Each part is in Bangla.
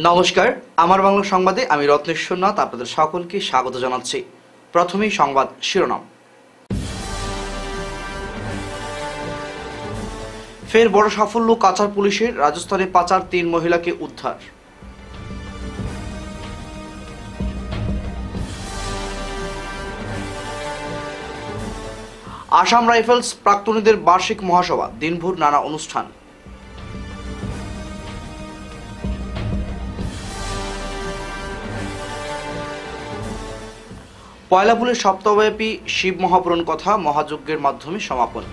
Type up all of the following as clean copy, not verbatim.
নমস্কার, আমার বাংলা সংবাদে আমি রত্নেশ্বর নাথ আপনাদের সকলকে স্বাগত জানাচ্ছি। প্রথমেই সংবাদ শিরোনাম। ফের বড় সাফল্য কাচার পুলিশের, রাজস্থানে পাচার ৩ মহিলাকে উদ্ধার। আসাম রাইফেলস প্রাক্তনীদের বার্ষিক মহাসভা, দিনভর নানা অনুষ্ঠান। পয়লাপুলের সপ্তাহব্যাপী শিব মহাপুরাণ কথা মহাযজ্ঞের মাধ্যমে সমাপন।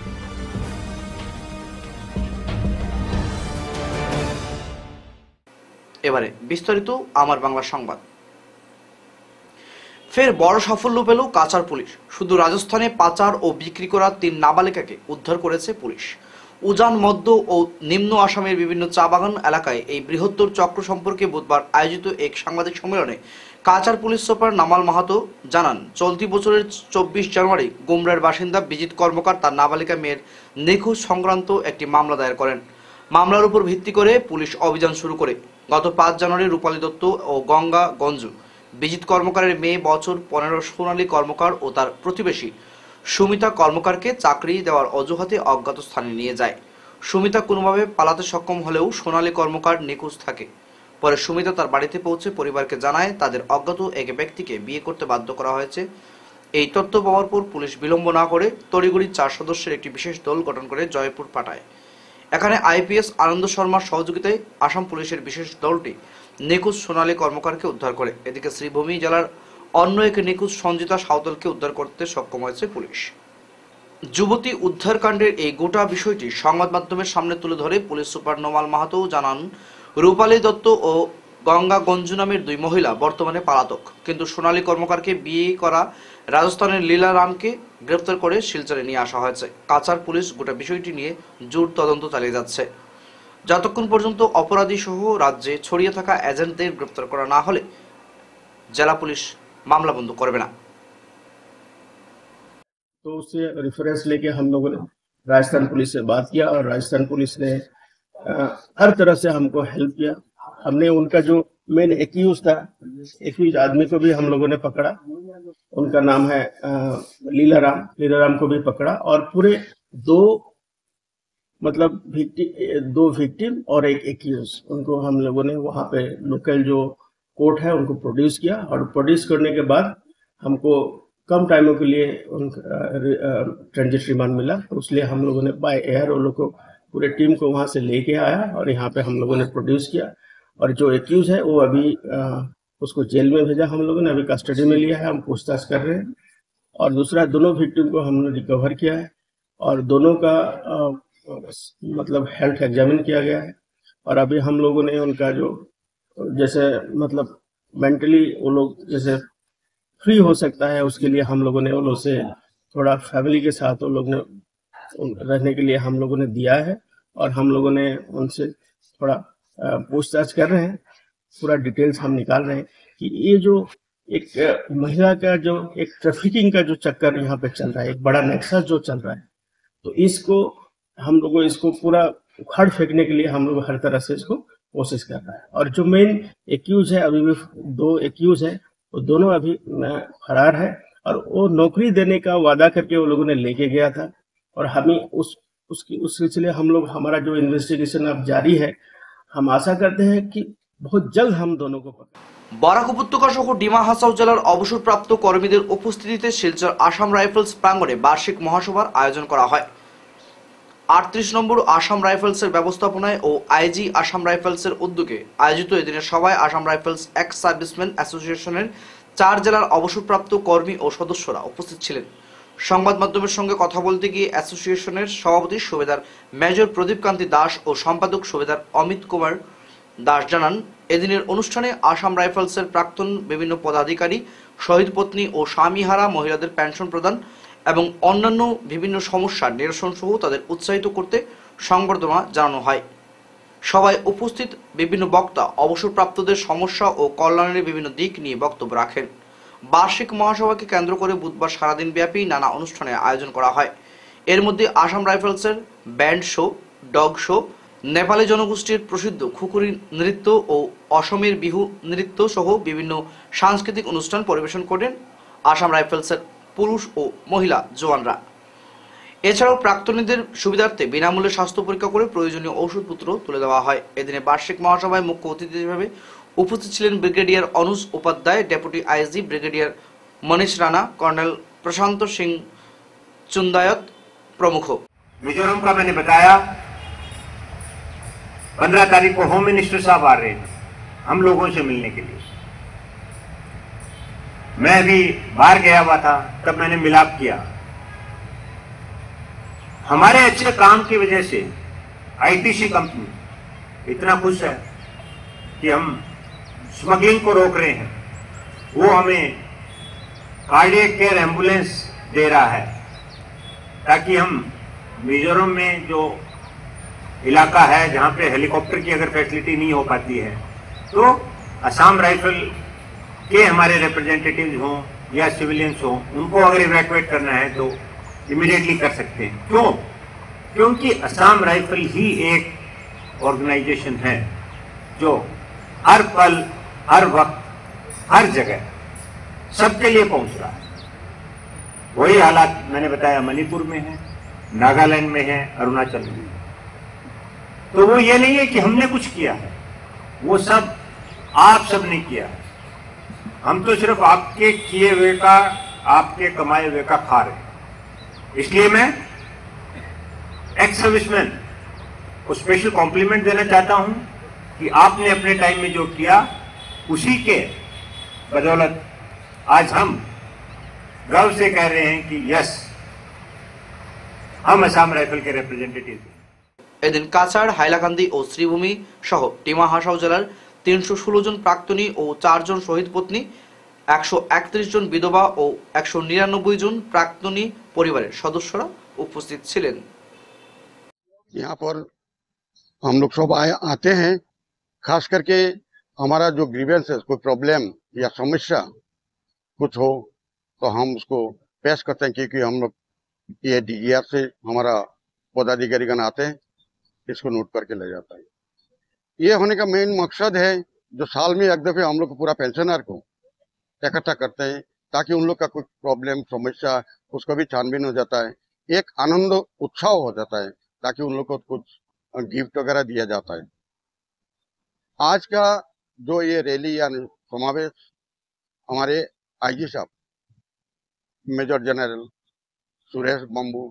এবারে বিস্তারিত আমার বাংলা সংবাদ। ফের বড় সাফল্য পেল কাচার পুলিশ। শুধু রাজস্থানে পাচার ও বিক্রি করা ৩ নাবালিকাকে উদ্ধার করেছে পুলিশ। উজান, মধ্য ও নিম্ন আসামের বিভিন্ন চা বাগান এলাকায় এই বৃহত্তর চক্র সম্পর্কে বুধবার আয়োজিত এক সাংবাদিক সম্মেলনে কাচার পুলিশ সুপার নামাল মাহাতো জানান, চলতি বছরের ২৪ জানুয়ারি গুমরার বাসিন্দা বিজিত কর্মকার তার নাবালিকা মেয়ের নিখোঁজ সংক্রান্ত একটি মামলা দায়ের করেন। মামলার উপর ভিত্তি করে পুলিশ অভিযান শুরু করে গত ৫ জানুয়ারি রূপালী দত্ত ও গঙ্গা গঞ্জু বিজিত কর্মকারের মেয়ে বছর ১৫ সোনালী কর্মকার ও তার প্রতিবেশী সুমিতা কর্মকারকে চাকরি দেওয়ার অজুহাতে অজ্ঞাত স্থানে নিয়ে যায়। সুমিতা কোনোভাবে পালাতে সক্ষম হলেও সোনালী কর্মকার নিখোঁজ থাকে। পরে সুমিতা তার বাড়িতে পৌঁছে পরিবারকে জানায় তাদের অজ্ঞাত এক ব্যক্তিকে বিয়ে করতে বাধ্য করা হয়েছে। এই তথ্য পাওয়ার পর পুলিশ বিলম্ব না করে তড়িঘড়ি ৪ সদস্যের একটি বিশেষ দল গঠন করে জয়পুর পাঠায়। এখানে আইপিএস আনন্দ শর্মার সহযোগিতায় আসাম পুলিশের বিশেষ দলটি নিখোঁজ সোনালী কর্মকারকে উদ্ধার করে। এদিকে শ্রীভূমি জেলার অন্য এক নিখোঁজ সঞ্জিতা সাঁওতালকে উদ্ধার করতে সক্ষম হয়েছে পুলিশ। যুবতী উদ্ধারকাণ্ডের এই গোটা বিষয়টি সংবাদ মাধ্যমের সামনে তুলে ধরে পুলিশ সুপার নোমাল মাহাতো জানান, রূপালী দত্ত ও গঙ্গা গঞ্জু নামের ২ মহিলা বর্তমানে পলাতক, কিন্তু সোনালী কর্মকারকে বিয়ে করা রাজস্থানের লীলা রামকে গ্রেফতার করে শিলচরে নিয়ে আসা হয়েছে। কাচার পুলিশ গোটা বিষয়টি নিয়ে জোর তদন্ত চালিয়ে যাচ্ছে। যতক্ষণ পর্যন্ত অপরাধী সহ রাজ্যে ছড়িয়ে থাকা এজেন্টদের গ্রেফতার করা না হলে জেলা পুলিশ मामला बंद करबे ना। तो उससे रेफरेंस लेके हम लोगों ने राजस्थान पुलिस से बात किया और राजस्थान पुलिस ने हर तरह से हमको हेल्प किया। हमने उनका जो मेन एक्यूज आदमी को भी हम लोगों ने पकड़ा। उनका नाम है लीला राम को भी पकड़ा और पूरे दो विक्टिम और एक एक्यूज, उनको हम लोगों ने वहाँ पे लोकल जो कोर्ट है उनको प्रोड्यूस किया और प्रोड्यूस करने के बाद हमको कम टाइमों के लिए ट्रांजिट रिमांड मिला। तो इसलिए हम लोगों ने बाय एयर वो लोग को पूरे टीम को वहाँ से लेके आया और यहाँ पे हम लोगों ने प्रोड्यूस किया। और जो एक्यूज है वो अभी उसको जेल में भेजा, हम लोगों ने अभी कस्टडी में लिया है, हम पूछताछ कर रहे हैं। और दूसरा, दोनों विक्टिम को हमने रिकवर किया है और दोनों का मतलब हेल्थ एग्जामिन किया गया है। और अभी हम लोगों ने उनका जो जैसे मतलब मेंटली वो लोग जैसे फ्री हो सकता है, उसके लिए हम लोगों ने उन लोग से थोड़ा फैमिली के साथ वो लोग ने रहने के लिए हम लोगों ने दिया है। और हम लोगों ने उनसे थोड़ा पूछताछ कर रहे हैं, पूरा डिटेल्स हम निकाल रहे हैं कि ये जो एक महिला का जो एक ट्रैफिकिंग का जो चक्कर यहाँ पे चल रहा है, एक बड़ा नेक्सस जो चल रहा है, तो इसको हम लोगों इसको पूरा उखाड़ फेंकने के लिए हम लोग हर तरह से इसको कोशिश कर रहा है। और जो मेन एक्यूज है, अभी भी 2 एक्यूज है, वो दोनों अभी फरार है और वो नौकरी देने का वादा करके वो लोगों ने लेके गया था। और हमें उस सिलसिले हम लोग, हमारा जो इन्वेस्टिगेशन अब जारी है, हम आशा करते हैं कि बहुत जल्द हम दोनों को पकड़ें। বরাক উপত্যকা সহ ডিমা হাসাও জেলার অবসরপ্রাপ্ত কর্মীদের উপস্থিতিতে শিলচর আসাম রাইফেলস প্রাঙ্গণে বার্ষিক মহাসভার আয়োজন করা হয়। ৩৮ নম্বর আসাম রাইফেলসের ব্যবস্থাপনায় ও আইজি আসাম রাইফেলসের উদ্যোগে আয়োজিত এদিনের সভায় আসাম রাইফেলস এক্স সার্ভিসম্যান অ্যাসোসিয়েশনের ৪ জেলার অবসরপ্রাপ্ত কর্মী ও সদস্যরা উপস্থিত ছিলেন। সংবাদ মাধ্যমের সঙ্গে কথা বলতে গিয়ে অ্যাসোসিয়েশনের সভাপতি সুবেদার মেজর প্রদীপ কান্তি দাস ও সম্পাদক সুবেদার অমিত কুমার দাস জানান, এদিনের অনুষ্ঠানে আসাম রাইফেলসের প্রাক্তন বিভিন্ন পদাধিকারী, শহীদ পত্নী ও স্বামীহারা মহিলাদের পেনশন প্রদান এবং অন্যান্য বিভিন্ন সমস্যার নিরসন সহ তাদের উৎসাহিত করতে সংবর্ধনা জানানো হয়। সবাই উপস্থিত বিভিন্ন বক্তা অবসরপ্রাপ্তদের সমস্যা ও কল্যাণের বিভিন্ন দিক নিয়ে বক্তব্য রাখেন। বার্ষিক মহাসভাকে কেন্দ্র করে বুধবার সারাদিন ব্যাপী নানা অনুষ্ঠানের আয়োজন করা হয়। এর মধ্যে আসাম রাইফেলসের band show, dog show, Nepali জনগোষ্ঠীর প্রসিদ্ধ খুকুরি নৃত্য ও অসমের বিহু নৃত্য সহ বিভিন্ন সাংস্কৃতিক অনুষ্ঠান পরিবেশন করেন আসাম রাইফেলসের পুরুষ ও মহিলা জওয়ানরা। এছাড়াও প্রাক্তনীদের সুবিধার্থে বিনামূল্যে স্বাস্থ্য পরীক্ষা করে প্রয়োজনীয় ওষুধপত্র তুলে দেওয়া হয়। এদিনে বার্ষিক মহাসভায় মুখ্য অতিথি হিসেবে উপস্থিত ছিলেন brigadier Anuj Upadhyay, deputy IG brigadier Manish Rana, colonel Prashant Singh Chundawat प्रमुख। मिजोरम का मैंने बताया 15 तारीख को होम मिनिस्टर साहब आ रहे थे हम लोगों से मिलने के लिए। मैं भी बाहर गया हुआ था, तब मैंने मिलाप किया। हमारे अच्छे काम की वजह से आईटीसी कंपनी इतना खुश है कि हम स्मगलिंग को रोक रहे हैं। वो हमें कार्डियक केयर एम्बुलेंस दे रहा है ताकि हम मिजोरम में जो इलाका है जहां पे हेलीकॉप्टर की अगर फैसिलिटी नहीं हो पाती है तो असम राइफल के हमारे रिप्रेजेंटेटिव्स हों या सिविलियंस हों, उनको अगर इवैक्यूएट करना है तो इमीडिएटली कर सकते हैं। क्यों? क्योंकि असम राइफल ही एक ऑर्गेनाइजेशन है जो हर पल, हर वक्त, हर जगह सबके लिए पहुंच रहा है। वही हालात मैंने बताया मणिपुर में है, नागालैंड में है, अरुणाचल में है। तो वो ये नहीं है कि हमने कुछ किया है, वो सब आप सब ने किया है। हम तो सिर्फ आपके किए हुए का, आपके कमाए हुए का खा रहे हैं। इसलिए मैं एक्स सर्विसमैन को स्पेशल कॉम्प्लीमेंट देना चाहता हूं कि आपने अपने टाइम में जो किया उसी के बदौलत आज हम गर्व से कह रहे हैं कि यस, हम असम राइफल के रिप्रेजेंटेटिव हैं। এদিন কাছাড়, হাইলাকান্দি ও শ্রীভূমি সহ ডিমা হাসাও জেলার 316 জন প্রাক্তনী ও 4 জন শহীদ পত্নী, 131 জন বিধবা ও 199 জন প্রাক্তনী পরিবারের সদস্যরা উপস্থিত ছিলেন। यहाँ पर हम लोग सब आते हैं, खास करके हमारा जो ग्रीवेंस है, कोई प्रॉब्लम या समस्या कुछ हो तो हम उसको पेश करते हैं, क्योंकि हम लोग ये डीजीआर से हमारा पदाधिकारीगण आते हैं, इसको नोट करके ले जाता है। ये होने का मेन मकसद है जो साल में एक दफे हम लोग को पूरा पेंशनर को इकट्ठा करते हैं ताकि उन लोग का कोई प्रॉब्लम समस्या उसको भी छानबीन हो जाता है, एक आनंद उत्साह हो जाता है, ताकि उन लोग को कुछ गिफ्ट वगैरह दिया जाता है। आज का जो ये रैली या समावेश हमारे आईजी साहब मेजर जनरल सुरेश बम्बू,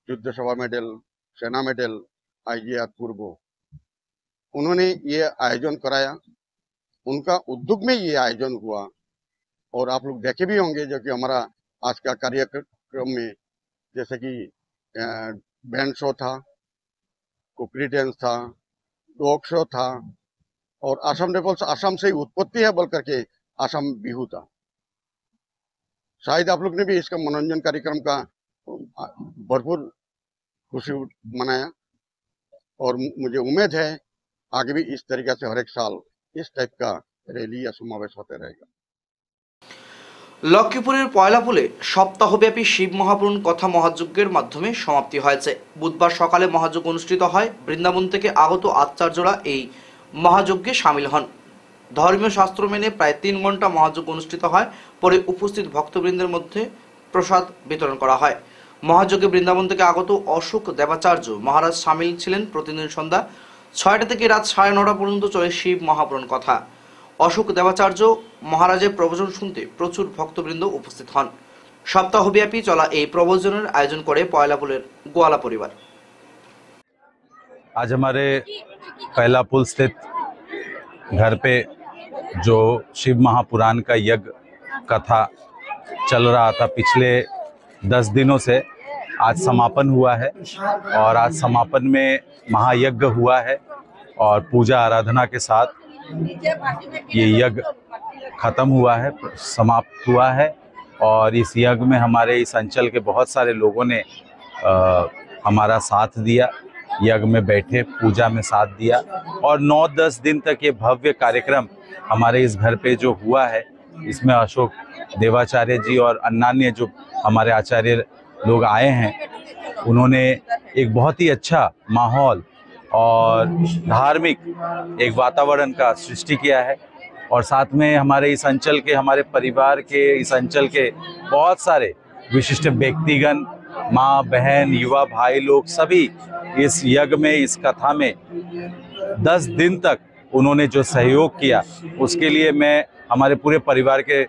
युद्ध सभा मेडल, सेना मेडल, आईजीआर पूर्व, उन्होंने ये आयोजन कराया। उनका उद्योग में ये आयोजन हुआ और आप लोग देखे भी होंगे जो कि हमारा आज का कार्यक्रम में जैसे कि बैंड शो था, कुकरी डांस था, डॉग शो था और असम राइफल्स असम से उत्पत्ति है बोल करके असम बिहू था। शायद आप लोग ने भी इसका मनोरंजन कार्यक्रम का भरपूर खुशी मनाया और मुझे उम्मीद है आगे भी इस तरीके से हर एक साल इस टाइप का रैली या समावेश होते रहेगा। লক্ষ্মীপুরের পয়লাপুলে সপ্তাহব্যাপী শিব মহাপুরাণ কথা মহাযজ্ঞের মাধ্যমে সমাপ্তি হয়েছে। বুধবার সকালে মহাযজ্ঞ অনুষ্ঠিত হয়। বৃন্দাবন থেকে আগত আচার্যরা এই মহাযজ্ঞে সামিল হন। ধর্মীয় শাস্ত্র মেনে প্রায় 3 ঘন্টা মহাযজ্ঞ অনুষ্ঠিত হয়। পরে উপস্থিত ভক্তবৃন্দের মধ্যে প্রসাদ বিতরণ করা হয়। মহাযজ্ঞে বৃন্দাবন থেকে আগত অশোক দেবাচার্য মহারাজ সামিল ছিলেন। প্রতিদিন সন্ধ্যা 6টা থেকে রাত 9:30 পর্যন্ত চলে শিব মহাপুরাণ কথা। অশোক দেবাচার্য মহারাজের প্রবচন শুনতে প্রচুর ভক্তবৃন্দ উপস্থিত হন। সপ্তাহব্যাপী চলা এই প্রবচনের আয়োজন করে পয়লাপুলের গোয়ালা পরিবার। आज हमारे पहला पुल स्थित घर पे जो शिव महापुराण का यज्ञ कथा चल रहा था पिछले 10 दिनों से, आज समापन हुआ है और आज समापन में महायज्ञ हुआ है और पूजा आराधना के साथ ये यज्ञ खत्म हुआ है, समाप्त हुआ है। और इस यज्ञ में हमारे इस अंचल के बहुत सारे लोगों ने हमारा साथ दिया, यज्ञ में बैठे, पूजा में साथ दिया और 9-10 दिन तक ये भव्य कार्यक्रम हमारे इस घर पे जो हुआ है, इसमें अशोक देवाचार्य जी और अन्य जो हमारे आचार्य लोग आए हैं, उन्होंने एक बहुत ही अच्छा माहौल और धार्मिक एक वातावरण का सृष्टि किया है। और साथ में हमारे इस अंचल के, हमारे परिवार के, इस अंचल के बहुत सारे विशिष्ट व्यक्तिगण, माँ बहन, युवा भाई लोग सभी इस यज्ञ में, इस कथा में 10 दिन तक उन्होंने जो सहयोग किया, उसके लिए मैं हमारे पूरे परिवार के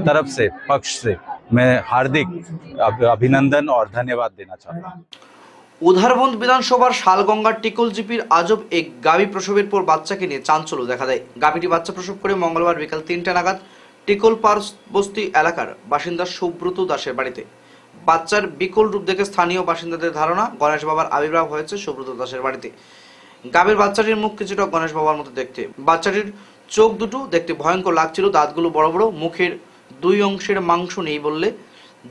तरफ से, पक्ष से मैं हार्दिक अभिनंदन और धन्यवाद देना चाहता हूँ। উধারবন্দ বিধানসভার শালগঙ্গার টিকুলজিপির আজব এক গাভী প্রসবের পর বাচ্চাকে নিয়ে চাঞ্চল্য দেখা দেয়। গাভীটি বাচ্চা প্রসব করে মঙ্গলবার বিকাল 3টা নাগাদ টিকুলপাড় বস্তি এলাকার বাসিন্দা সুব্রত দাসের বাড়িতে। বাচ্চার বিকল রূপ দেখে স্থানীয় বাসিন্দাদের ধারণা গণেশ বাবার আবির্ভাব হয়েছে সুব্রত দাসের বাড়িতে। গাভীর বাচ্চাটির মুখ কিছুটা গণেশ বাবার মতো দেখতে। বাচ্চাটির চোখ দুটো দেখতে ভয়ঙ্কর লাগছিল, দাঁতগুলো বড় বড়, মুখের 2 অংশের মাংস নেই বললে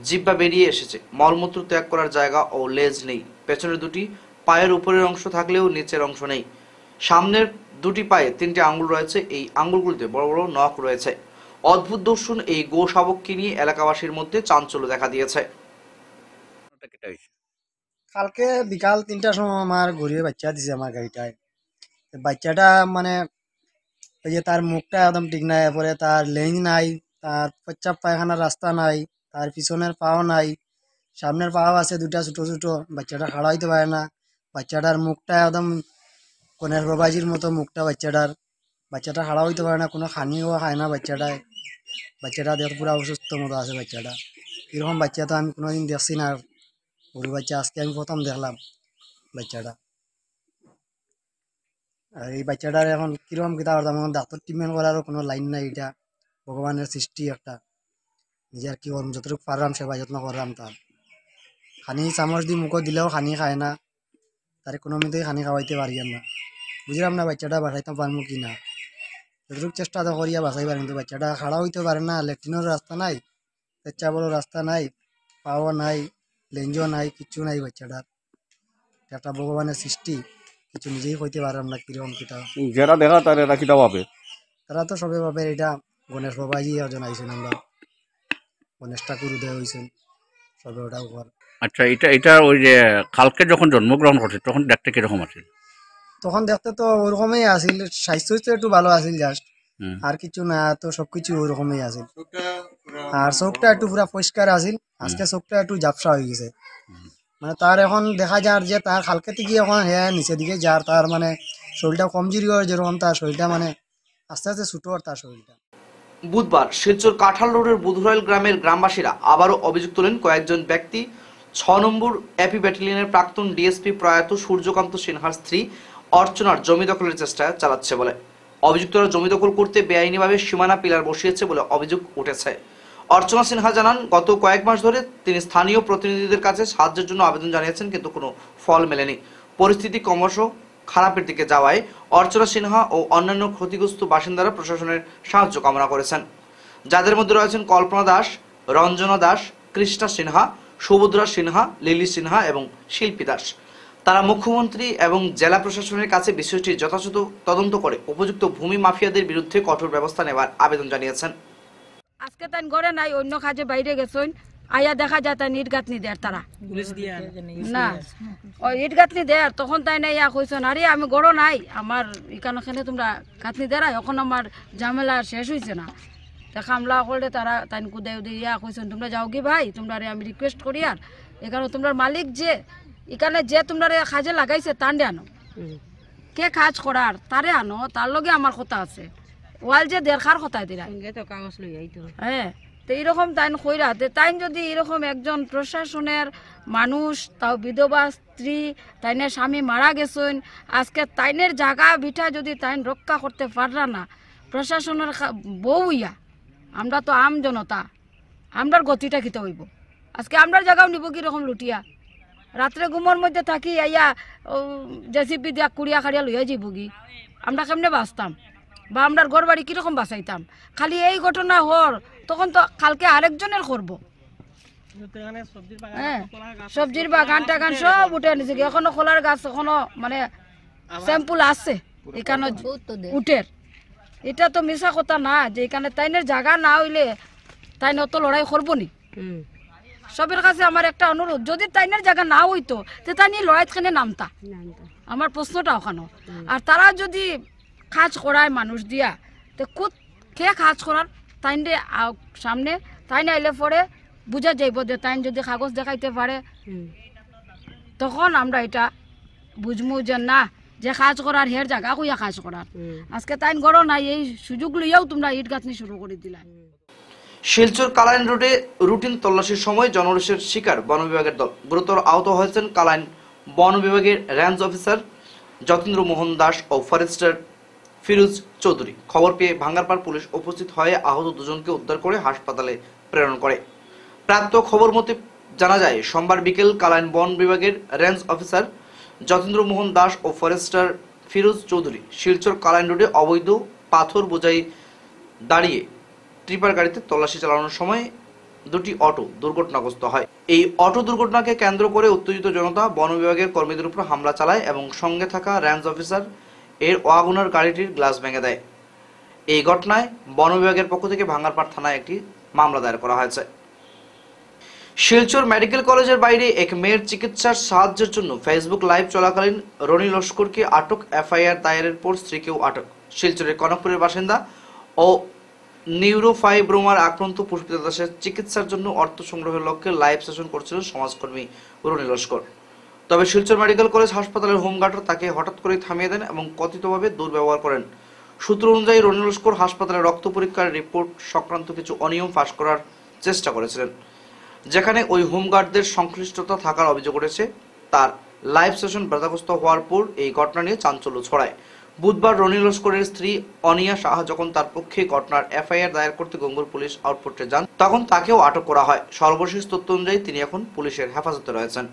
জিহ্বা বেরিয়ে এসেছে, মলমূত্র ত্যাগ করার জায়গা ও লেজ নেই, পেছনের 2টি পায়ের উপরের অংশ থাকলেও নিচের অংশ নেই, সামনের 2টি পায়ে 3টে আঙ্গুল রয়েছে, এই আঙ্গুলগুলিতে বড় বড় নখ রয়েছে। অদ্ভুত দর্শন এই গো শাবককে নিয়ে এলাকাবাসীর মধ্যে চাঞ্চল্য দেখা দিয়েছে। কালকে বিকাল 3টার সময় আমার ঘুরিয়ে বাচ্চা দিছে আমার গাড়িটায়। বাচ্চাটা মানে ওই যে তার মুখটা একদম ঠিক নাই, পরে তার লেজ নাই, তার পেচ্ছাপ পায়খানার রাস্তা নাই, তার পিছনের পাও নাই, সামনের পাও আছে 2টা ছোট ছোট। বাচ্চাটা খাড়া হইতে পারে না। বাচ্চাটার মুখটা একদম কনের বাবাজির মতো মুখটা বাচ্চাটার। বাচ্চাটা খাড়া হইতে পারে না, কোনো খানিও খায় না বাচ্চাটায়। বাচ্চাটা দেখ পুরো অসুস্থ মতো আছে বাচ্চাটা। এরকম বাচ্চা তো আমি কোনোদিন দেখছি না। গরু বাচ্চা আজকে আমি প্রথম দেখলাম বাচ্চাটা। আর এই বাচ্চাটার এখন কিরকম কিতা করতাম, এখন ডাক্তার ট্রিটমেন্ট করারও কোনো লাইন নাই। এটা ভগবানের সৃষ্টি একটা, নিজে আর কি করলাম, যতটুকু পারলাম সেবা যত্ন করলাম। তার খানি চামচ দিয়ে মুখে দিলেও খানি খায় না, তার কোনো মতেই খানি খাওয়াইতে পারি না। বুঝলাম না বাচ্চাটা বাঁচাইতে পারবো কি না। যতটুকু চেষ্টা তো করিয়া বাঁচাই পারি, কিন্তু বাচ্চাটা খাড়া হইতে পারে না, ল্যাট্রিনের রাস্তা নাই, পেচ্ছাপেরও রাস্তা নাই, পাও নাই, লেঞ্জও নাই, কিচ্ছু নাই বাচ্চাটার। একটা ভগবানের সৃষ্টি, কিছু নিজেই কইতে পারলাম না কিরকম কিটা। যারা দেখা তার এরা কিতা পাবে? তারা তো সবে ভাবে এটা গণেশ বাবাজি একজন আইসেন, আমরা গণেশ ঠাকুর উদয় হয়েছেন, সবে ওটা উপর। আচ্ছা, এটা ওই যে কালকে যখন জন্মগ্রহণ করছে তখন দেখতে কিরকম আছে? তখন দেখতে তো ওরকমই আসিল, স্বাস্থ্য একটু ভালো আসিল জাস্ট, আর কিছু না, তো সবকিছু ওরকমই আসিল। আর চোখটা একটু পুরা পরিষ্কার আসিল, আজকে চোখটা একটু ঝাপসা হয়ে গেছে। মানে তার এখন দেখা যার যে তার কালকে থেকে এখন হ্যাঁ নিচে দিকে যার, তার মানে শরীরটা কমজোরি হয়, যেরকম তার শরীরটা মানে আস্তে আস্তে ছুটো আর তার শরীরটা। বুধবার শিলচর কাঁঠাল রোডের বুধরাইল গ্রামের গ্রামবাসীরা আবারও অভিযোগ তোলেন কয়েকজন ব্যক্তি 6 নম্বর এপি ব্যাটালিয়নের প্রাক্তন ডিএসপি প্রয়াত সূর্যকান্ত সিনহার স্ত্রী অর্চনার জমি দখলের চেষ্টা চালাচ্ছে বলে। অভিযুক্তরা জমি দখল করতে বেআইনিভাবে সীমানা পিলার বসিয়েছে বলে অভিযোগ উঠেছে। অর্চনা সিনহা জানান, গত কয়েক মাস ধরে তিনি স্থানীয় প্রতিনিধিদের কাছে সাহায্যের জন্য আবেদন জানিয়েছেন, কিন্তু কোনো ফল মেলেনি। পরিস্থিতি ক্রমশ খারাপের দিকে যাওয়ায় অর্চনা সিনহা ও অন্যান্য ক্ষতিগ্রস্ত বাসিন্দারা প্রশাসনের সাহায্য কামনা করেছেন, যাদের মধ্যে রয়েছেন কল্পনা দাস, রঞ্জনা দাস, কৃষ্ণা সিনহা, সুভদ্রা সিনহা, লিলি সিনহা এবং শিল্পী দাস। তারা মুখ্যমন্ত্রী এবং জেলা প্রশাসনের কাছে বিষয়টি যথাযথ তদন্ত করে উপযুক্ত ভূমি মাফিয়াদের বিরুদ্ধে কঠোর ব্যবস্থা নেওয়ার আবেদন জানিয়েছেন। আজকে তাই ঘরে নাই, অন্য কাজে বাইরে গেছেন, আয়া দেখা যায় তাই ইট গাঁথনি দেয়, তারা না ওই ইট গাঁথনি দেয়। তখন তাই না ইয়া কইছেন, আরে আমি গড় নাই, আমার এখানে তোমরা গাঁথনি দেয়, এখন আমার ঝামেলা শেষ হয়েছে না। তা খামলা করলে তারা তাই কুদে উদে ইয়া কইছেন, তোমরা যাও কি ভাই, তোমরা আমি রিকোয়েস্ট করি, আর এখানে তোমরা মালিক যে এখানে যে তোমরা কাজে লাগাইছে তান্ডে আনো, কে কাজ করার তারে আনো, তার লগে আমার কথা আছে। ওয়াল যে দেখার কথা দিলা কাগজ লই আইতো, হ্যাঁ। তো এইরকম তাইন কইরা তাইন যদি এরকম একজন প্রশাসনের মানুষ, তাও বিধবা স্ত্রী, তাইনের স্বামী মারা গেছেন, আজকে তাইনের জায়গা বিঠা যদি তাইন রক্ষা করতে পাররা না, প্রশাসনের বউ ইয়া, আমরা তো আম জনতা, আমরার গতিটা খেতে হইব। আজকে আমরার জায়গাও নিব কিরকম লুটিয়া, রাত্রে ঘুমোর মধ্যে থাকি আইয়া জেসিপি দিয়া কুড়িয়া খাড়িয়া লইয়া যাইব কি, আমরা কেমনে বাঁচতাম বা আমরার ঘর বাড়ি কিরকম বাঁচাইতাম? খালি এই ঘটনা হর তখন তো কালকে আরেকজনের করবো। হ্যাঁ, সবজির বাগান টাগান সব উঠে নিছে, এখনো খোলার গাছ এখনো মানে স্যাম্পুল আছে এখানে উঠের। এটা তো মিশা কথা না যে এখানে তাইনের জায়গা না হইলে তাই অত লড়াই করবো নি। সবের কাছে আমার একটা অনুরোধ, যদি তাইনের জায়গা না হইতো তো তাই নিয়ে লড়াইখানে নামতা, আমার প্রশ্নটা ওখানে। আর তারা যদি কাজ করায় মানুষ দিয়া, তো কে কাজ করার তাই সামনে তাই না এলে পরে বুঝা যাইব যে তাই যদি কাগজ দেখাইতে পারে তখন আমরা এটা বুঝবো যে না যে কাজ করার হের জায়গা কইয়া কাজ করার। আজকে তাই গড় নাই, এই সুযোগ লইয়াও তোমরা ইট গাঁথনি শুরু করে দিলা। শিলচর কালাইন রোডে রুটিন তল্লাশির সময় জনরোষের শিকার বন বিভাগের দল। গুরুতর আহত হয়েছেন কালাইন বন বিভাগের রেঞ্জ অফিসার যতীন্দ্র মোহন দাস ও ফরেস্টার ফিরোজ চৌধুরী। খবর পেয়ে ভাঙ্গারপাড় পুলিশ উপস্থিত হয়ে আহত দুজনকে উদ্ধার করে হাসপাতালে প্রেরণ করে। প্রাপ্ত খবর মতে জানা যায়, সোমবার বিকেল কালাইন বন বিভাগের রেঞ্জ অফিসার যতীন্দ্র মোহন দাস ও ফরেস্টার ফিরোজ চৌধুরী শিলচর কালাইন রোডে অবৈধ পাথর বোঝাই দাঁড়িয়ে ট্রিপার গাড়িতে তল্লাশি চালানোর সময় দুটি অটো দুর্ঘটনাগ্রস্ত হয়। এই অটো দুর্ঘটনাকে কেন্দ্র করে উত্তেজিত জনতা বন বিভাগের কর্মীদের উপর হামলা চালায় এবং সঙ্গে থাকা রেঞ্জ অফিসার এর ওয়াগনার গাড়িটির গ্লাস ভেঙে দেয়। এই ঘটনায় বন বিভাগের পক্ষ থেকে ভাঙ্গারপাড় থানায় একটি মামলা দায়ের করা হয়েছে। শিলচর মেডিকেল কলেজের বাইরে এক মেয়ের চিকিৎসার সাহায্যের জন্য ফেসবুক লাইভ চলাকালীন রনি লস্করকে আটক, এফআইআর দায়েরের পর স্ত্রীকেও আটক। শিলচরের কনকপুরের বাসিন্দা ও নিউরোফাইব্রোমার আক্রান্ত পুষ্পিতা দাসের চিকিৎসার জন্য অর্থ সংগ্রহের লক্ষ্যে লাইভ সেশন করছিলেন সমাজকর্মী রনি লস্কর। তবে শিলচর মেডিকেল কলেজ হাসপাতালের হোমগার্ডরা তাকে হঠাৎ করে থামিয়ে দেন এবং কথিতভাবে দুর্ব্যবহার করেন। সূত্র অনুযায়ী রনি লস্কর হাসপাতালে রক্ত পরীক্ষার রিপোর্ট সংক্রান্ত কিছু অনিয়ম ফাঁস করার চেষ্টা করেছিলেন, যেখানে ওই হোমগার্ডদের সংশ্লিষ্টতা থাকার অভিযোগ উঠেছে। তার লাইভ সেশন বাধাগ্রস্ত হওয়ার পর এই ঘটনা নিয়ে চাঞ্চল্য ছড়ায়। বুধবার রনি লস্করের স্ত্রী অনিয়া সাহা যখন তার পক্ষে ঘটনার এফআইআর দায়ের করতে গঙ্গুর পুলিশ আউটপোস্টে যান, তখন তাকেও আটক করা হয়। সর্বশেষ তথ্য অনুযায়ী তিনি এখন পুলিশের হেফাজতে রয়েছেন।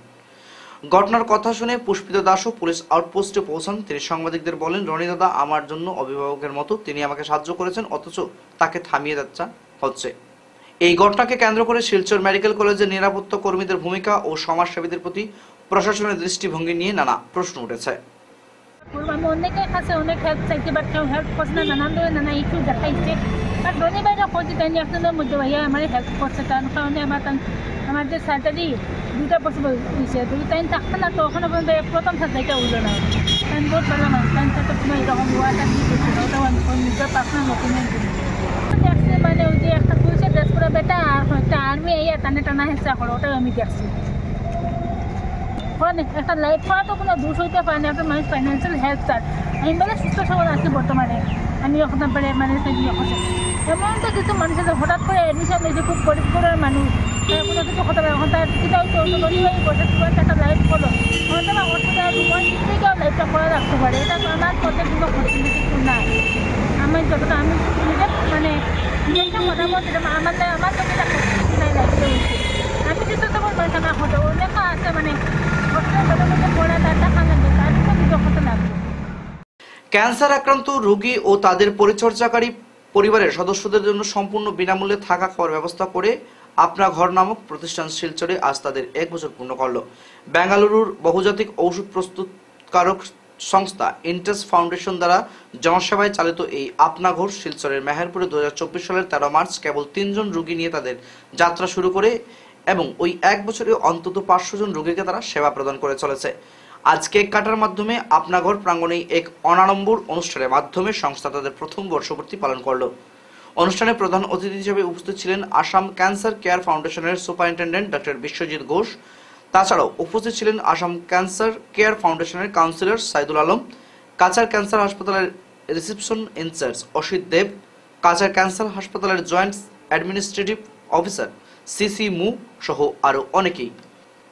ঘটনার কথা শুনে পুষ্পিতা দাসও পুলিশ আউটপোস্টে পৌঁছান। তিনি সাংবাদিকদের বলেন, রনি দাদা আমার জন্য অভিভাবকের মতো, তিনি আমাকে সাহায্য করেছেন, অথচ তাকে থামিয়ে যাচ্ছে হচ্ছে। এই ঘটনাকে কেন্দ্র করে শিলচর মেডিকেল কলেজের নিরাপত্তা কর্মীদের ভূমিকা ও সমাজসেবীদের প্রতি প্রশাসনের দৃষ্টিভঙ্গি নিয়ে নানা প্রশ্ন উঠেছে। আমি অনেকের কাছে অনেক হেল্প চাইছি, বাট কেউ হেল্প করছে না, নানান ধরনের নানা ইস্যু দেখাইছে। বাট রনি বাইরে করছি তাই একজনের মধ্যে ভাইয়া আমার হেল্প করছে, তার কারণে আমার যে সার্জারি দুইটা পসিবল হয়েছে। দুই টাইম থাকতে না তো ওখানে পর্যন্ত প্রথম সার্জারিটা উঠলো না। টাইম বহুত ভালো মানুষ, টাইম থাকতে কোনো এরকম ওয়াটা দিয়ে করছিল, ওটাও আমি নিজের পার্সোনাল ওপিনিয়ন দিই। দেখছি মানে ওই যে একটা পুলিশের ড্রেস করে বেটা আর একটা আর্মি এই টানে টানা হেঁচা করে, ওটাও আমি দেখছি। একটা লাইফ করা তো কোনো দোষ হইতে পারে না, একটা মানুষ ফাইন্যান্সিয়াল হেল্প চার। আমি বলে সুস্থ সবল আছি বর্তমানে, আমি ওখানে পারে মানে ইয়ে করছে। এমন তো কিছু মানুষের হঠাৎ করে অ্যাডমিশন হয়েছে, খুব পরিষ্কার মানুষ, কোনো কিছু কথা পারে ওখান তার চিন্তা হইতে বসে একটা লাইফ করলো, ওখানে না হসপিটাল থেকেও লাইফটা করে রাখতে পারে। এটা আমার করতে কোনো কিছু নাই। আমি যতটা আমি মানে নিজেরটা কথা বলছি, আমার চোখে নাই লাইফটা হয়েছে। আমি যেটা তখন পয়সা না হতো অনেক আছে মানে ক্যান্সার আক্রান্ত রোগী ও তাদের পরিচর্যাকারী পরিবারের সদস্যদের জন্য সম্পূর্ণ বিনামূল্যে থাকা খাওয়ার ব্যবস্থা করে আপনা ঘর নামক প্রতিষ্ঠান শিলচরে আজ তাদের 1 বছর পূর্ণ করল। বেঙ্গালুরুর বহুজাতিক ঔষধ প্রস্তুতকারক সংস্থা ইন্টাস ফাউন্ডেশন দ্বারা জনসেবায় চালিত এই আপনা ঘর শিলচরের মেহেরপুরে 2024 সালের 13 মার্চ কেবল 3 জন রোগী নিয়ে তাদের যাত্রা শুরু করে এবং ওই 1 বছরে অন্তত 500 জন রোগীকে তারা সেবা প্রদান করে চলেছে। আজ কেক কাটার মাধ্যমে আপনাঘর প্রাঙ্গণে এক অনাড়ম্বর অনুষ্ঠানের মাধ্যমে সংস্থা তাদের প্রথম বর্ষপূর্তি পালন করল। অনুষ্ঠানে প্রধান অতিথি হিসেবে উপস্থিত ছিলেন আসাম ক্যান্সার কেয়ার ফাউন্ডেশনের সুপারিনটেন্ডেন্ট ডক্টর বিশ্বজিৎ ঘোষ। তাছাড়াও উপস্থিত ছিলেন আসাম ক্যান্সার কেয়ার ফাউন্ডেশনের কাউন্সিলর সাইদুল আলম, কাছার ক্যান্সার হাসপাতালের রিসেপশন ইনচার্জ অসিত দেব, কাছার ক্যান্সার হাসপাতালের জয়েন্ট অ্যাডমিনিস্ট্রেটিভ অফিসার সিসি মু সহ আরও অনেকেই।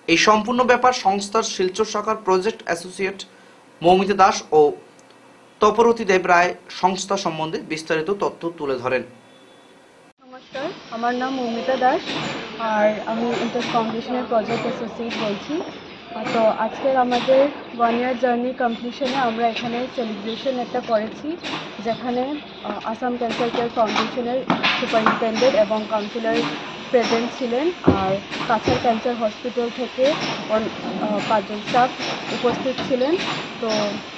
এই সম্পূর্ণ ব্যাপার সংস্থার শিলচর শাখার প্রজেক্ট অ্যাসোসিয়েট মৌমিতা দাস ও তপরতী দেব রায় সংস্থা সম্বন্ধে বিস্তারিত তথ্য তুলে ধরেন। নমস্কার, আমার নাম মৌমিতা দাস আর আমি ইন্টাস ফাউন্ডেশনের প্রজেক্ট অ্যাসোসিয়েট বলছি। তো আজকের আমাদের 1 ইয়ার জার্নি কমপ্লিশনে আমরা এখানে সেলিব্রেশন একটা করেছি, যেখানে আসাম ক্যান্সার কেয়ার ফাউন্ডেশনের সুপারিনটেন্ডেন্ট এবং কাউন্সিলর প্রেজেন্ট ছিলেন, আর কাছার ক্যান্সার হসপিটাল থেকে 5 জন স্টাফ উপস্থিত ছিলেন। তো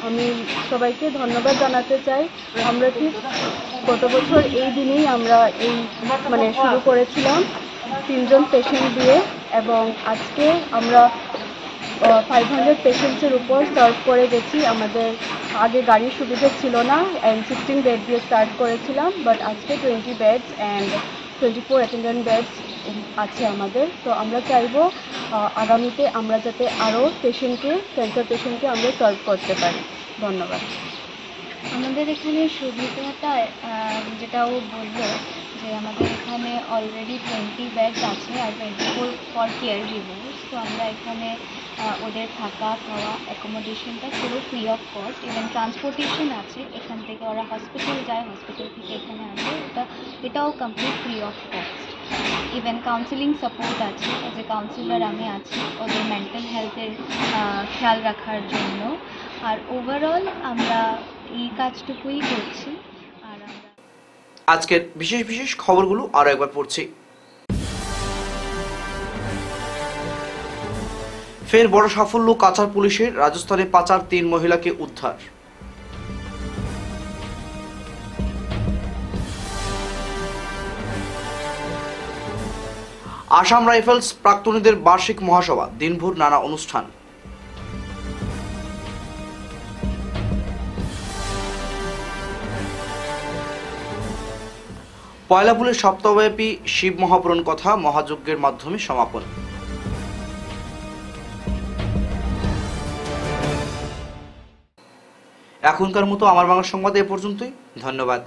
আমি সবাইকে ধন্যবাদ জানাতে চাই। আমরা ঠিক গত বছর এই দিনেই আমরা এই মানে শুরু করেছিলাম 3 জন পেশেন্ট দিয়ে, এবং আজকে আমরা 500 পেশেন্টসের উপর সার্ভ করে গেছি। আমাদের আগে গাড়ির সুবিধা ছিল না, অ্যান্ড 16 বেড দিয়ে স্টার্ট করেছিলাম, বাট আজকে 20 বেডস অ্যান্ড 24 অ্যাটেন্ডেন্ট বেডস আছে আমাদের। তো আমরা চাইবো আগামীতে আমরা যাতে আরও ক্যান্সার পেশেন্টকে আমরা সার্ভ করতে পারি। ধন্যবাদ। আমাদের এখানে সুবিধাটা যেটা ও বললো যে আমাদের এখানে অলরেডি 20 বেডস আছে আর 24 ফর কেয়ার গিভার্স। তো আমরা এখানে ওদের থাকা খাওয়া অ্যাকোমোডেশনটা পুরো free of cost. Even transportation আছে, এখান থেকে ওরা হসপিটাল যায়, হসপিটাল থেকে এখানে আসে, এটাও complete free of cost. Even counselling support আছে, অ্যাজ এ কাউন্সিলর আমি আছি ওদের মেন্টাল হেলথের খেয়াল রাখার জন্য। আর ওভারঅল আমরা এই কাজটুকুই করছি। আর আমরা আজকের বিশেষ খবরগুলো আরো একবার পড়ছি। ফের বড় সাফল্য কাছাড় পুলিশের, রাজস্থানে পাচার 3 মহিলাকে উদ্ধার। আসাম রাইফেলস প্রাক্তনীদের বার্ষিক মহাসভা, দিনভর নানা অনুষ্ঠান। পয়লা ফুলের সপ্তাহব্যাপী শিব মহাপুরাণ কথা মহাযজ্ঞের মাধ্যমে সমাপন। এখনকার মতো আমার বাংলা সংবাদ এ পর্যন্তই। ধন্যবাদ।